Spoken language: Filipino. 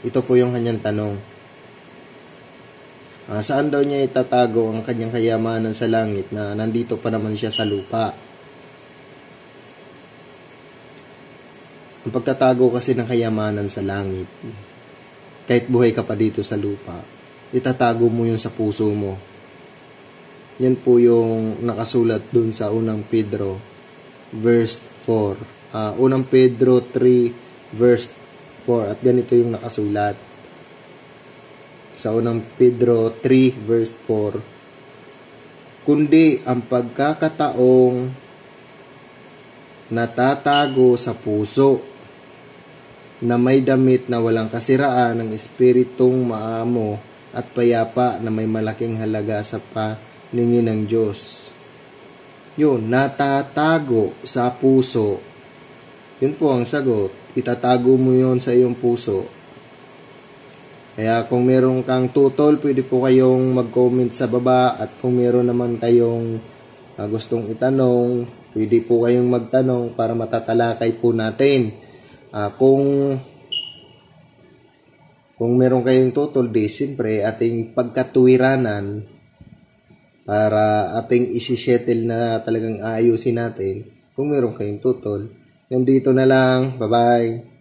Ito po yung kanyang tanong. Saan daw niya itatago ang kanyang kayamanan sa langit na nandito pa naman siya sa lupa? Ang pagtatago kasi ng kayamanan sa langit, kahit buhay ka pa dito sa lupa, itatago mo yun sa puso mo. Yan po yung nakasulat dun sa unang Pedro verse 4. Unang Pedro 3 verse 4, at ganito yung nakasulat sa unang Pedro 3 verse 4. Kundi ang pagkakataong natatago sa puso na may damit na walang kasiraan ng espiritong maamo at payapa na may malaking halaga sa paningin ng Diyos. Yun, natatago sa puso. Yun po ang sagot. Itatago mo yun sa iyong puso. Kaya kung meron kang tutol, pwede po kayong mag-comment sa baba, at kung meron naman kayong gustong itanong, pwede po kayong magtanong para matatalakay po natin. Kung meron kayong tutol, di siyempre ating pagkatuwiranan para ating isi-settle na talagang ayusin natin. Kung meron kayong tutol, nandito na lang. Bye-bye.